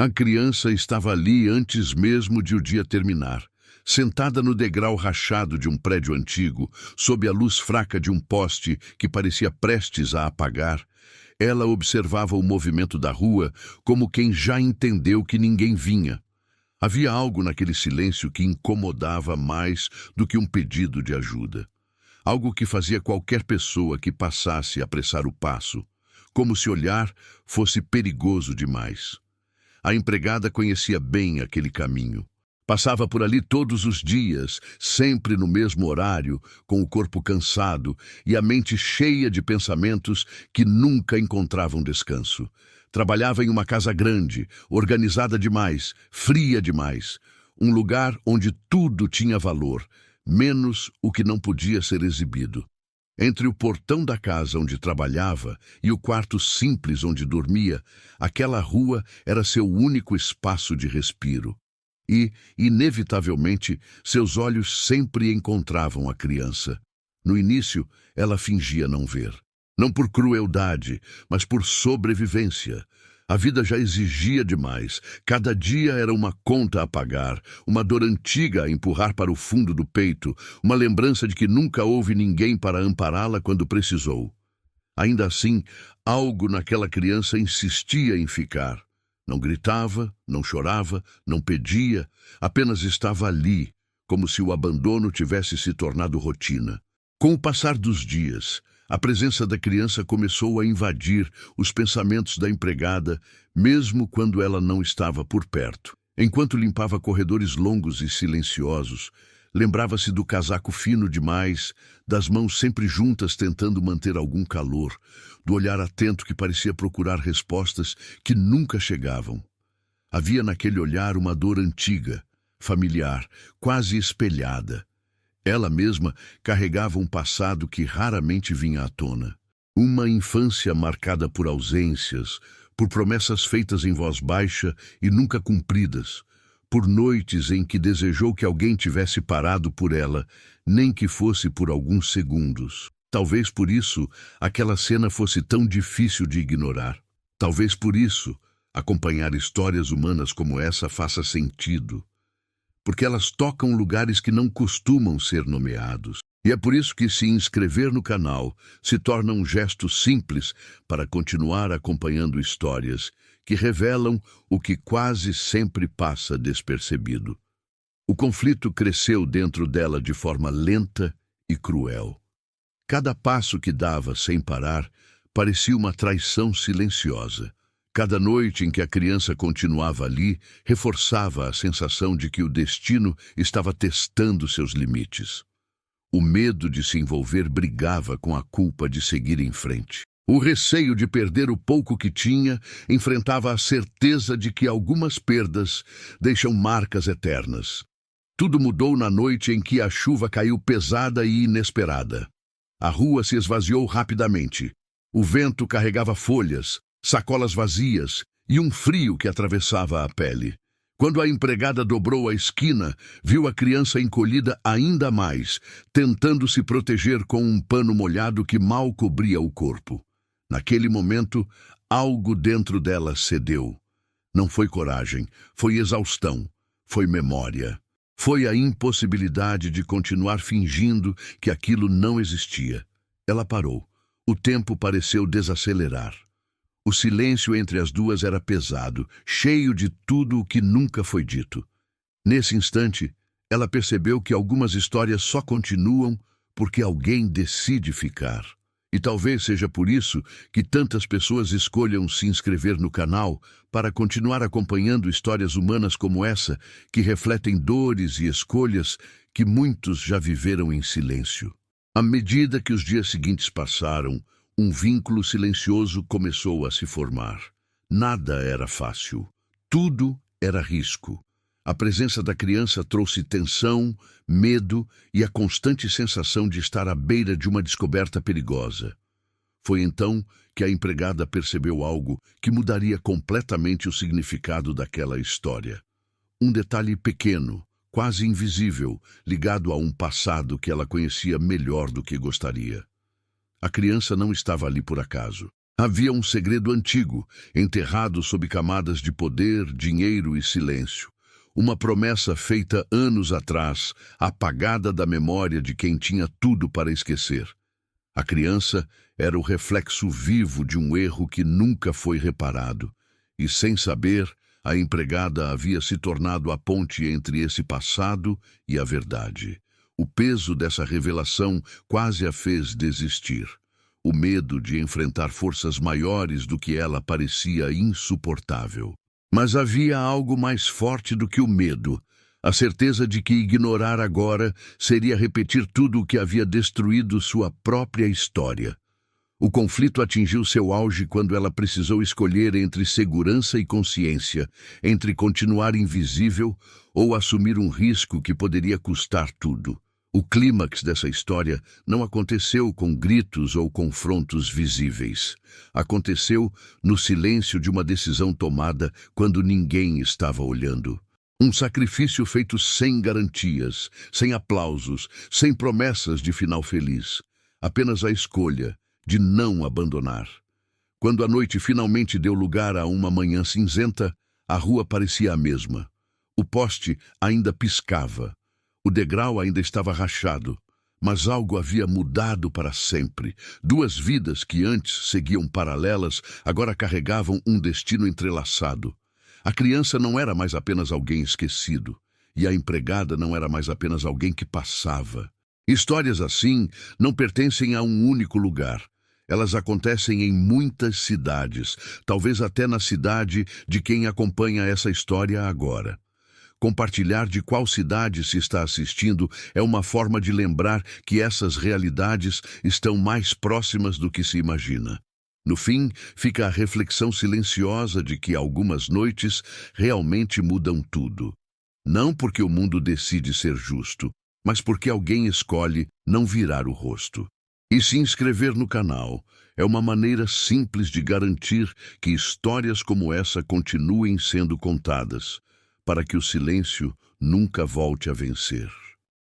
A criança estava ali antes mesmo de o dia terminar, sentada no degrau rachado de um prédio antigo, sob a luz fraca de um poste que parecia prestes a apagar. Ela observava o movimento da rua como quem já entendeu que ninguém vinha. Havia algo naquele silêncio que incomodava mais do que um pedido de ajuda. Algo que fazia qualquer pessoa que passasse apressar o passo, como se olhar fosse perigoso demais. A empregada conhecia bem aquele caminho. Passava por ali todos os dias, sempre no mesmo horário, com o corpo cansado e a mente cheia de pensamentos que nunca encontravam descanso. Trabalhava em uma casa grande, organizada demais, fria demais. Um lugar onde tudo tinha valor, menos o que não podia ser exibido. Entre o portão da casa onde trabalhava e o quarto simples onde dormia, aquela rua era seu único espaço de respiro. E, inevitavelmente, seus olhos sempre encontravam a criança. No início, ela fingia não ver. Não por crueldade, mas por sobrevivência. A vida já exigia demais. Cada dia era uma conta a pagar, uma dor antiga a empurrar para o fundo do peito, uma lembrança de que nunca houve ninguém para ampará-la quando precisou. Ainda assim, algo naquela criança insistia em ficar. Não gritava, não chorava, não pedia, apenas estava ali, como se o abandono tivesse se tornado rotina. Com o passar dos dias, a presença da criança começou a invadir os pensamentos da empregada, mesmo quando ela não estava por perto. Enquanto limpava corredores longos e silenciosos, lembrava-se do casaco fino demais, das mãos sempre juntas tentando manter algum calor, do olhar atento que parecia procurar respostas que nunca chegavam. Havia naquele olhar uma dor antiga, familiar, quase espelhada. Ela mesma carregava um passado que raramente vinha à tona. Uma infância marcada por ausências, por promessas feitas em voz baixa e nunca cumpridas, por noites em que desejou que alguém tivesse parado por ela, nem que fosse por alguns segundos. Talvez por isso aquela cena fosse tão difícil de ignorar. Talvez por isso acompanhar histórias humanas como essa faça sentido. Porque elas tocam lugares que não costumam ser nomeados. E é por isso que se inscrever no canal se torna um gesto simples para continuar acompanhando histórias que revelam o que quase sempre passa despercebido. O conflito cresceu dentro dela de forma lenta e cruel. Cada passo que dava sem parar parecia uma traição silenciosa. Cada noite em que a criança continuava ali, reforçava a sensação de que o destino estava testando seus limites. O medo de se envolver brigava com a culpa de seguir em frente. O receio de perder o pouco que tinha enfrentava a certeza de que algumas perdas deixam marcas eternas. Tudo mudou na noite em que a chuva caiu pesada e inesperada. A rua se esvaziou rapidamente. O vento carregava folhas, sacolas vazias e um frio que atravessava a pele. Quando a empregada dobrou a esquina, viu a criança encolhida ainda mais, tentando se proteger com um pano molhado que mal cobria o corpo. Naquele momento, algo dentro dela cedeu. Não foi coragem, foi exaustão, foi memória. Foi a impossibilidade de continuar fingindo que aquilo não existia. Ela parou. O tempo pareceu desacelerar. O silêncio entre as duas era pesado, cheio de tudo o que nunca foi dito. Nesse instante, ela percebeu que algumas histórias só continuam porque alguém decide ficar. E talvez seja por isso que tantas pessoas escolham se inscrever no canal para continuar acompanhando histórias humanas como essa, que refletem dores e escolhas que muitos já viveram em silêncio. À medida que os dias seguintes passaram, um vínculo silencioso começou a se formar. Nada era fácil. Tudo era risco. A presença da criança trouxe tensão, medo e a constante sensação de estar à beira de uma descoberta perigosa. Foi então que a empregada percebeu algo que mudaria completamente o significado daquela história. Um detalhe pequeno, quase invisível, ligado a um passado que ela conhecia melhor do que gostaria. A criança não estava ali por acaso. Havia um segredo antigo, enterrado sob camadas de poder, dinheiro e silêncio. Uma promessa feita anos atrás, apagada da memória de quem tinha tudo para esquecer. A criança era o reflexo vivo de um erro que nunca foi reparado. E, sem saber, a empregada havia se tornado a ponte entre esse passado e a verdade. O peso dessa revelação quase a fez desistir. O medo de enfrentar forças maiores do que ela parecia insuportável. Mas havia algo mais forte do que o medo. A certeza de que ignorar agora seria repetir tudo o que havia destruído sua própria história. O conflito atingiu seu auge quando ela precisou escolher entre segurança e consciência, entre continuar invisível ou assumir um risco que poderia custar tudo. O clímax dessa história não aconteceu com gritos ou confrontos visíveis. Aconteceu no silêncio de uma decisão tomada quando ninguém estava olhando. Um sacrifício feito sem garantias, sem aplausos, sem promessas de final feliz. Apenas a escolha de não abandonar. Quando a noite finalmente deu lugar a uma manhã cinzenta, a rua parecia a mesma. O poste ainda piscava. O degrau ainda estava rachado, mas algo havia mudado para sempre. Duas vidas que antes seguiam paralelas, agora carregavam um destino entrelaçado. A criança não era mais apenas alguém esquecido, e a empregada não era mais apenas alguém que passava. Histórias assim não pertencem a um único lugar. Elas acontecem em muitas cidades, talvez até na cidade de quem acompanha essa história agora. Compartilhar de qual cidade se está assistindo é uma forma de lembrar que essas realidades estão mais próximas do que se imagina. No fim, fica a reflexão silenciosa de que algumas noites realmente mudam tudo. Não porque o mundo decide ser justo, mas porque alguém escolhe não virar o rosto. E se inscrever no canal é uma maneira simples de garantir que histórias como essa continuem sendo contadas, para que o silêncio nunca volte a vencer.